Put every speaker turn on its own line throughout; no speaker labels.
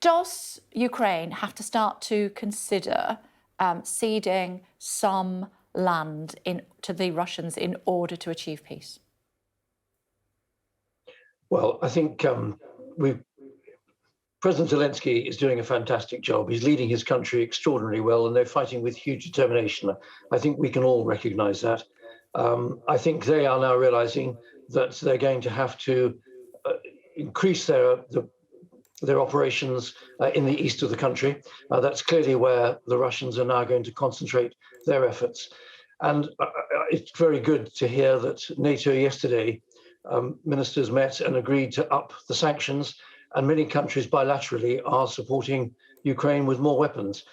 Does Ukraine have to start to consider ceding some land to the Russians in order to achieve peace?
Well, I think President Zelensky is doing a fantastic job. He's leading his country extraordinarily well, and they're fighting with huge determination. I think we can all recognize that. I think they are now realizing that they're going to have to increase their operations in the east of the country. That's clearly where the Russians are now going to concentrate their efforts. And it's very good to hear that NATO yesterday, ministers met and agreed to up the sanctions, and many countries bilaterally are supporting Ukraine with more weapons.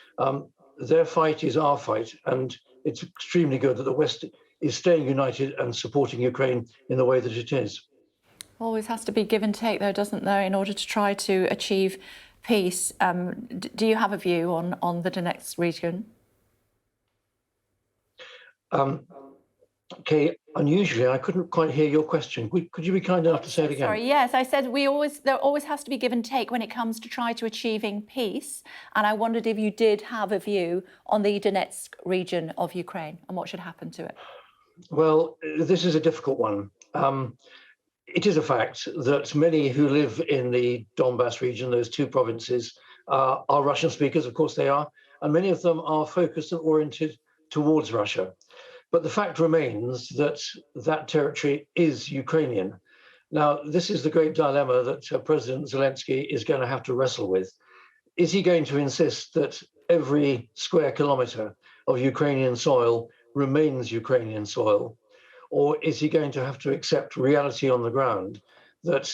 Their fight is our fight, and it's extremely good that the West is staying united and supporting Ukraine in the way that it is.
Always has to be give and take, though, doesn't there, in order to try to achieve peace. Do you have a view on the Donetsk region?
Okay, unusually, I couldn't quite hear your question. Could you be kind enough to say it again?
Sorry, yes, I said there always has to be give and take when it comes to try to achieving peace. And I wondered if you did have a view on the Donetsk region of Ukraine and what should happen to it.
Well, this is a difficult one. It is a fact that many who live in the Donbas region, those two provinces, are Russian speakers, of course they are, and many of them are focused and oriented towards Russia. But the fact remains that that territory is Ukrainian. Now, this is the great dilemma that President Zelensky is going to have to wrestle with. Is he going to insist that every square kilometer of Ukrainian soil remains Ukrainian soil? Or is he going to have to accept reality on the ground that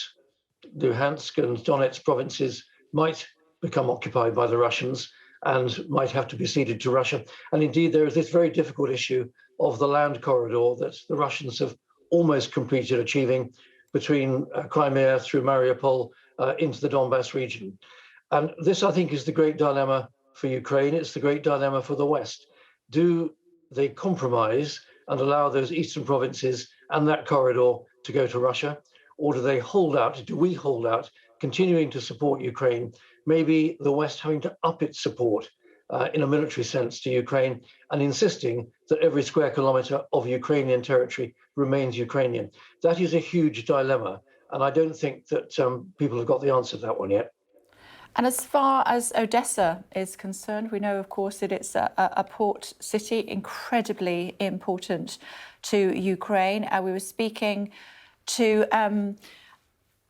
Luhansk and Donetsk provinces might become occupied by the Russians and might have to be ceded to Russia? And indeed, there is this very difficult issue of the land corridor that the Russians have almost completed achieving between Crimea through Mariupol into the Donbas region. And this, I think, is the great dilemma for Ukraine. It's the great dilemma for the West. Do they compromise and allow those eastern provinces and that corridor to go to Russia? Or do they hold out? Do we hold out, continuing to support Ukraine, maybe the West having to up its support in a military sense to Ukraine and insisting that every square kilometer of Ukrainian territory remains Ukrainian? That is a huge dilemma. And I don't think that people have got the answer to that one yet.
And as far as Odessa is concerned, we know, of course, that it's a port city, incredibly important to Ukraine. We were speaking to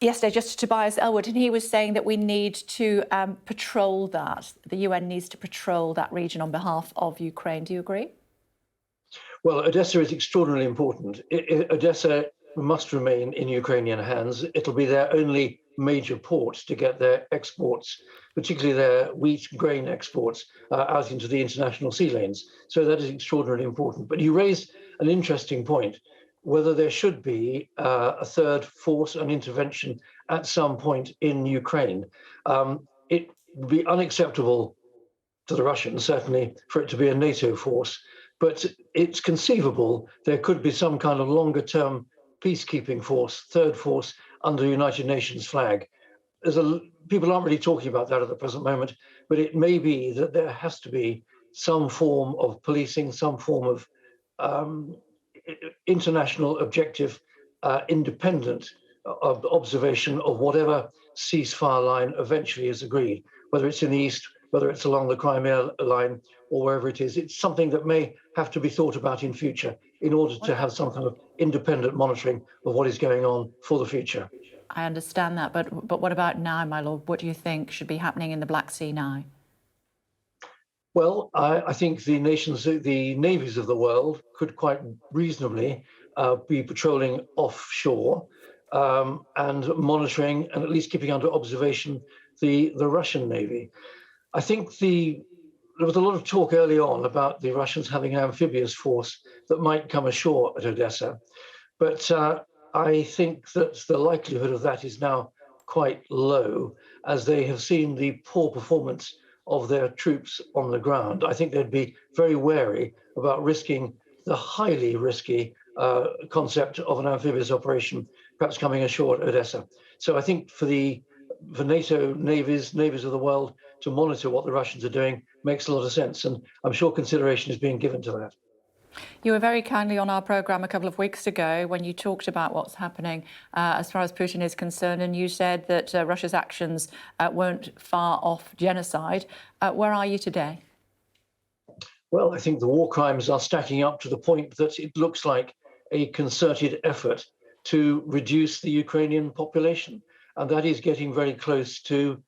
yesterday just to Tobias Elwood, and he was saying that we need to patrol that. The UN needs to patrol that region on behalf of Ukraine. Do you agree?
Well, Odessa is extraordinarily important. Odessa must remain in Ukrainian hands. It'll be their only major port to get their exports, particularly their wheat grain exports, out into the international sea lanes. So that is extraordinarily important. But you raised an interesting point, whether there should be a third force, an intervention at some point in Ukraine. It would be unacceptable to the Russians, certainly, for it to be a NATO force. But it's conceivable there could be some kind of longer-term peacekeeping force, third force, under the United Nations flag. People aren't really talking about that at the present moment, but it may be that there has to be some form of policing, some form of international objective, independent observation of whatever ceasefire line eventually is agreed, whether it's in the east, whether it's along the Crimea line, or wherever it is. It's something that may have to be thought about in future in order to have some kind of independent monitoring of what is going on for the future.
I understand that, but what about now, my lord? What do you think should be happening in the Black Sea now?
Well, I think the navies of the world could quite reasonably be patrolling offshore and monitoring and at least keeping under observation the Russian Navy. I think there was a lot of talk early on about the Russians having an amphibious force that might come ashore at Odessa. But I think that the likelihood of that is now quite low, as they have seen the poor performance of their troops on the ground. I think they'd be very wary about risking the highly risky concept of an amphibious operation, perhaps coming ashore at Odessa. So I think for the for NATO navies of the world to monitor what the Russians are doing makes a lot of sense. And I'm sure consideration is being given to that.
You were very kindly on our programme a couple of weeks ago when you talked about what's happening as far as Putin is concerned, and you said that Russia's actions weren't far off genocide. Where are you today?
Well, I think the war crimes are stacking up to the point that it looks like a concerted effort to reduce the Ukrainian population. And that is getting very close to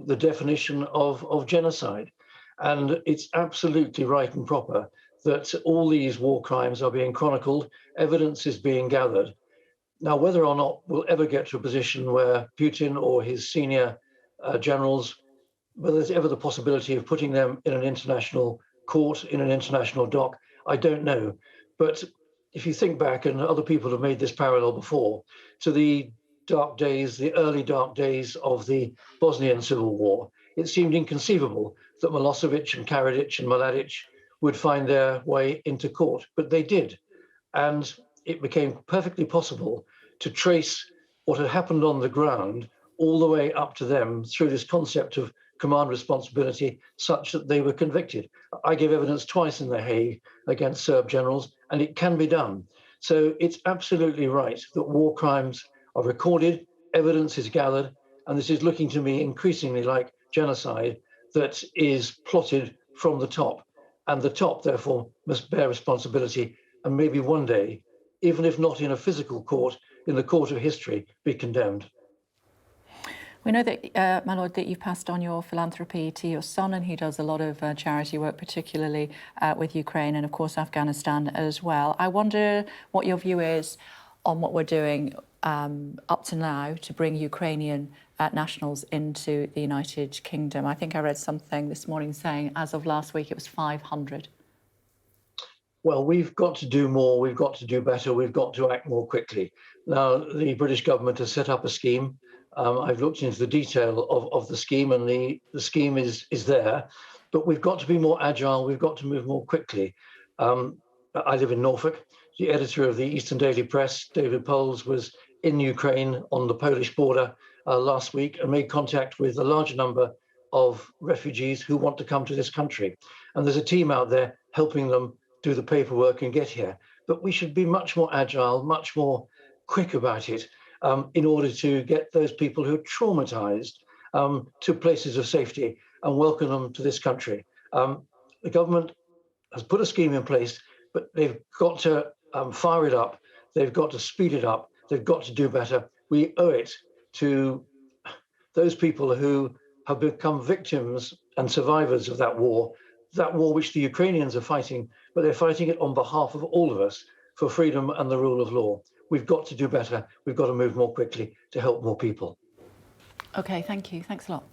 the definition of genocide. And it's absolutely right and proper that all these war crimes are being chronicled, evidence is being gathered. Now, whether or not we'll ever get to a position where Putin or his senior generals, whether there's ever the possibility of putting them in an international court, in an international dock, I don't know. But if you think back, and other people have made this parallel before, to the dark days, the early dark days of the Bosnian Civil War, it seemed inconceivable that Milosevic and Karadzic and Mladic would find their way into court, but they did. And it became perfectly possible to trace what had happened on the ground all the way up to them through this concept of command responsibility, such that they were convicted. I gave evidence twice in The Hague against Serb generals, and it can be done. So it's absolutely right that war crimes are recorded, evidence is gathered, and this is looking to me increasingly like genocide that is plotted from the top. And the top, therefore, must bear responsibility and maybe one day, even if not in a physical court, in the court of history, be condemned.
We know that, my lord, that you've passed on your philanthropy to your son, and he does a lot of charity work, particularly with Ukraine and, of course, Afghanistan as well. I wonder what your view is on what we're doing up to now to bring Ukrainian nationals into the United Kingdom. I think I read something this morning saying as of last week it was 500.
Well, we've got to do more, we've got to do better, we've got to act more quickly. Now, the British government has set up a scheme. I've looked into the detail of the scheme, and the scheme is there, but we've got to be more agile, we've got to move more quickly. I live in Norfolk. The editor of the Eastern Daily Press, David Poles, was in Ukraine on the Polish border last week and made contact with a large number of refugees who want to come to this country. And there's a team out there helping them do the paperwork and get here. But we should be much more agile, much more quick about it in order to get those people who are traumatized to places of safety and welcome them to this country. The government has put a scheme in place, but they've got to fire it up. They've got to speed it up. They've got to do better. We owe it to those people who have become victims and survivors of that war which the Ukrainians are fighting, but they're fighting it on behalf of all of us for freedom and the rule of law. We've got to do better. We've got to move more quickly to help more people.
Okay, thank you. Thanks a lot.